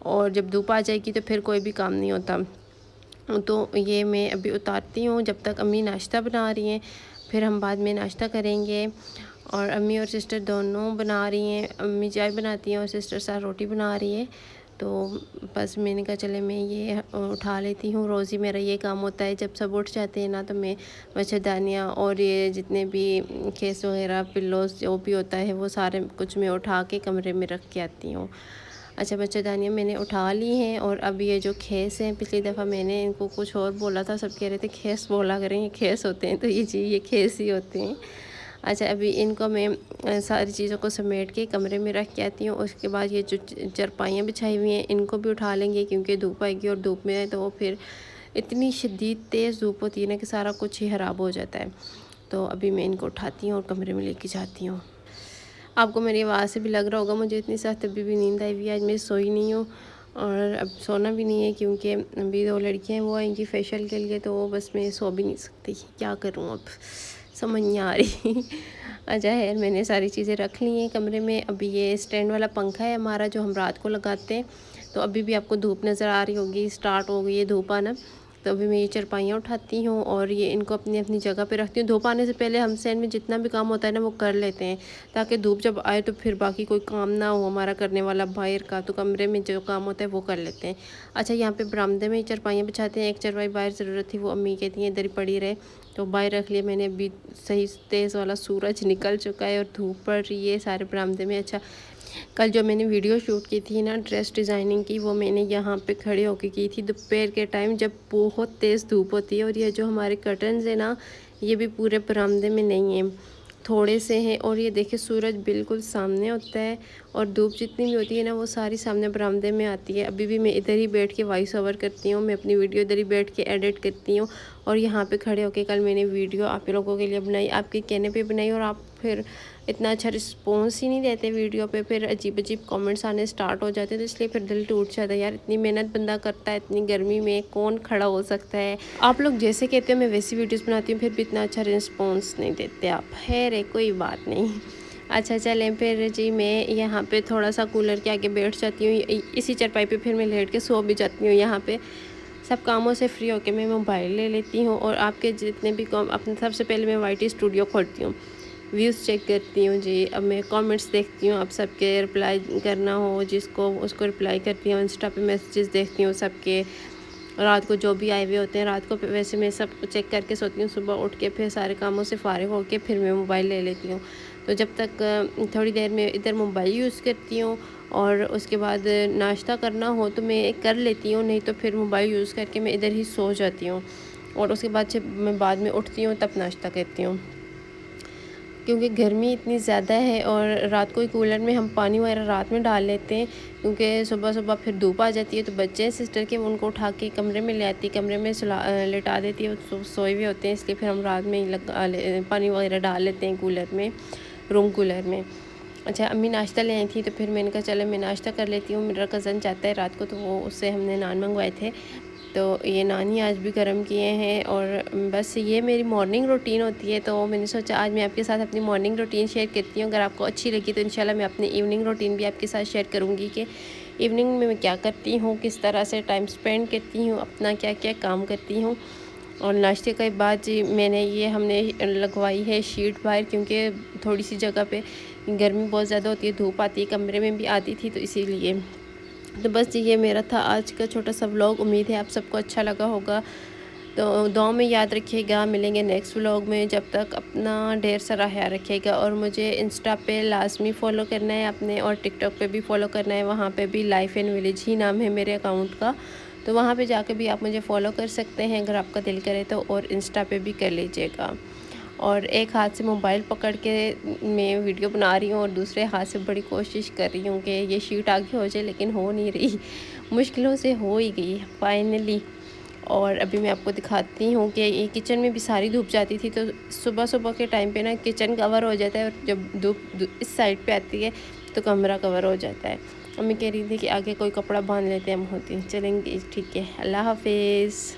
اور جب دھوپ آ جائے گی تو پھر کوئی بھی کام نہیں ہوتا۔ تو یہ میں ابھی اتارتی ہوں جب تک امی ناشتہ بنا رہی ہیں، پھر ہم بعد میں ناشتہ کریں گے۔ اور امی اور سسٹر دونوں بنا رہی ہیں، امی چائے بناتی ہیں اور سسٹر ساتھ روٹی بنا رہی ہے۔ تو بس میں نے کہا چلے میں یہ اٹھا لیتی ہوں، روز ہی میرا یہ کام ہوتا ہے، جب سب اٹھ جاتے ہیں نا تو میں مچھردانیاں اور یہ جتنے بھی کھیس وغیرہ پلوز جو بھی ہوتا ہے وہ سارے کچھ میں اٹھا کے کمرے میں رکھ کے آتی ہوں۔ اچھا مچھردانیاں میں نے اٹھا لی ہیں، اور اب یہ جو کھیس ہیں پچھلی دفعہ میں نے ان کو کچھ اور بولا تھا، سب کہہ رہے تھے کھیس بولا کریں، یہ کھیس ہوتے ہیں، تو یہ جی یہ کھیس ہی ہوتے ہیں۔ اچھا ابھی ان کو میں ساری چیزوں کو سمیٹ کے کمرے میں رکھ کے آتی ہوں۔ اس کے بعد یہ جو چرپائیاں بچھائی ہوئی ہیں ان کو بھی اٹھا لیں گے، کیونکہ دھوپ آئے گی، اور دھوپ میں تو وہ پھر اتنی شدید تیز دھوپ ہوتی ہے نا کہ سارا کچھ ہی خراب ہو جاتا ہے۔ تو ابھی میں ان کو اٹھاتی ہوں اور کمرے میں لے کے جاتی ہوں۔ آپ کو میری آواز سے بھی لگ رہا ہوگا مجھے اتنی سخت ابھی بھی نیند آئی ہوئی ہے، آج میں سوئی نہیں ہوں اور اب سونا بھی نہیں ہے، کیونکہ ابھی 2 لڑکیاں ہیں وہ آئیں گی فیشیل کے لیے، تو بس میں سو بھی نہیں سکتی، کیا کروں اب سمجھ نہیں آ رہی۔ اچھا ہے میں نے ساری چیزیں رکھ لی ہیں کمرے میں۔ ابھی یہ اسٹینڈ والا پنکھا ہے ہمارا جو ہم رات کو لگاتے ہیں، تو ابھی بھی آپ کو دھوپ نظر آ رہی ہوگی، اسٹارٹ ہو گئی ہے دھوپ آنا۔ تو ابھی میں یہ چرپائیاں اٹھاتی ہوں اور یہ ان کو اپنی اپنی جگہ پہ رکھتی ہوں۔ دھوپ آنے سے پہلے ہم سین میں جتنا بھی کام ہوتا ہے نا وہ کر لیتے ہیں، تاکہ دھوپ جب آئے تو پھر باقی کوئی کام نہ ہو ہمارا کرنے والا باہر کا، تو کمرے میں جو کام ہوتا ہے وہ کر لیتے ہیں۔ اچھا یہاں پہ برآمدے میں چرپائیاں بچھاتے ہیں، ایک چرپائی باہر ضرورت تھی وہ امی کہتی ہیں ادھر ہی پڑی رہے، تو باہر رکھ لیے میں نے۔ ابھی صحیح تیز والا سورج نکل چکا ہے اور دھوپ پڑ رہی ہے سارے برآمدے میں۔ اچھا کل جو میں نے ویڈیو شوٹ کی تھی نا ڈریس ڈیزائننگ کی، وہ میں نے یہاں پہ کھڑے ہو کے کی تھی دوپہر کے ٹائم، جب بہت تیز دھوپ ہوتی ہے، اور یہ جو ہمارے کرٹنز ہیں نا یہ بھی پورے برآمدے میں نہیں ہیں، تھوڑے سے ہیں، اور یہ دیکھیں سورج بالکل سامنے ہوتا ہے، اور دھوپ جتنی بھی ہوتی ہے نا وہ ساری سامنے برآمدے میں آتی ہے۔ ابھی بھی میں ادھر ہی بیٹھ کے وائس اوور کرتی ہوں، میں اپنی ویڈیو ادھر ہی بیٹھ کے ایڈٹ کرتی ہوں، اور یہاں پہ کھڑے ہو کے کل میں نے ویڈیو آپ لوگوں کے لیے بنائی، آپ کے کہنے پہ بنائی، اور آپ پھر اتنا اچھا رسپانس ہی نہیں دیتے ویڈیو پہ، پھر عجیب عجیب کامنٹس آنے سٹارٹ ہو جاتے ہیں، تو اس لیے پھر دل ٹوٹ جاتا ہے یار، اتنی محنت بندہ کرتا ہے اتنی گرمی میں، کون کھڑا ہو سکتا ہے؟ آپ لوگ جیسے کہتے ہو میں ویسی ویڈیوز بناتی ہوں، پھر بھی اتنا اچھا رسپانس نہیں دیتے آپ، خیر ہے کوئی بات نہیں۔ اچھا چلیں پھر جی میں یہاں پہ تھوڑا سا کولر کے آگے بیٹھ جاتی ہوں، اسی چرپائی پہ پھر میں لیٹ کے سو بھی جاتی ہوں۔ یہاں پہ سب کاموں سے فری ہو کے میں موبائل لے لیتی ہوں، اور آپ کے جتنے بھی کام اپنے سب سے پہلے میں وائی ٹی اسٹوڈیو کھولتی ہوں، ویوز چیک کرتی ہوں جی، اب میں کامنٹس دیکھتی ہوں، اب سب کے رپلائی کرنا ہو جس کو اس کو رپلائی کرتی ہوں، انسٹا پہ میسیجز دیکھتی ہوں سب کے، رات کو جو بھی آئے ہوئے ہوتے ہیں رات کو ویسے میں سب چیک کر کے سوتی ہوں، صبح اٹھ کے پھر سارے کاموں سے فارغ ہو کے پھر میں موبائل لے لیتی ہوں۔ تو جب تک تھوڑی دیر میں ادھر موبائل یوز کرتی ہوں، اور اس کے بعد ناشتہ کرنا ہو تو میں کر لیتی ہوں، نہیں تو پھر موبائل یوز کر کے میں ادھر ہی سو جاتی ہوں، اور اس کے بعد جب میں بعد میں اٹھتی ہوں تب ناشتہ کرتی ہوں، کیونکہ گرمی اتنی زیادہ ہے، اور رات کو ہی کولر میں ہم پانی وغیرہ رات میں ڈال لیتے ہیں، کیونکہ صبح صبح پھر دھوپ آ جاتی ہے، تو بچے ہیں سسٹر کے ان کو اٹھا کے کمرے میں لے آتی، کمرے میں لٹا دیتی ہے، سوئے ہوئے ہوتے ہیں، اس لیے پھر ہم رات میں ہی پانی وغیرہ ڈال لیتے ہیں کولر میں، روم کولر میں۔ اچھا امی ناشتہ لے آئی تھی تو پھر میں نے کہا چلے میں ناشتہ کر لیتی ہوں، میرا کزن جاتا ہے رات کو، تو وہ اس سے ہم نے نان منگوائے تھے، تو یہ نان ہی آج بھی گرم کیے ہیں، اور بس یہ میری مارننگ روٹین ہوتی ہے، تو میں نے سوچا آج میں آپ کے ساتھ اپنی مارننگ روٹین شیئر کرتی ہوں، اگر آپ کو اچھی لگی تو انشاءاللہ میں اپنی ایوننگ روٹین بھی آپ کے ساتھ شیئر کروں گی، کہ ایوننگ میں کیا کرتی ہوں، کس طرح سے ٹائم سپینڈ کرتی ہوں، اپنا کیا کیا کام کرتی ہوں۔ اور ناشتے کے بعد جی میں نے یہ ہم نے لگوائی ہے شیٹ باہر، کیونکہ تھوڑی سی جگہ پہ گرمی بہت زیادہ ہوتی ہے، دھوپ آتی ہے، کمرے میں بھی آتی تھی، تو اسی لیے تو بس جی یہ میرا تھا آج کا چھوٹا سا ولاگ، امید ہے آپ سب کو اچھا لگا ہوگا، تو دعاؤں میں یاد رکھیے گا، ملیں گے نیکسٹ ولاگ میں، جب تک اپنا ڈھیر سارا خیال رکھیے گا، اور مجھے انسٹا پہ لازمی فالو کرنا ہے اپنے، اور ٹک ٹاک پہ بھی فالو کرنا ہے، وہاں پہ بھی لائف اینڈ ولیج ہی نام ہے میرے اکاؤنٹ کا، تو وہاں پہ جا کے بھی آپ مجھے فالو کر سکتے ہیں اگر آپ کا دل کرے تو، اور انسٹا پہ بھی کر لیجیے گا۔ اور ایک ہاتھ سے موبائل پکڑ کے میں ویڈیو بنا رہی ہوں، اور دوسرے ہاتھ سے بڑی کوشش کر رہی ہوں کہ یہ شیٹ آگے ہو جائے، لیکن ہو نہیں رہی، مشکلوں سے ہو ہی گئی فائنلی۔ اور ابھی میں آپ کو دکھاتی ہوں کہ یہ کچن میں بھی ساری دھوپ جاتی تھی، تو صبح صبح کے ٹائم پہ نا کچن کور ہو جاتا ہے، اور جب دھوپ اس سائڈ پہ آتی ہے تو کمرہ کور ہو جاتا ہے۔ امی کہہ رہی تھی کہ آگے کوئی کپڑا باندھ لیتے ہیں، ہم ہوتی چلیں گے، ٹھیک ہے، اللہ حافظ۔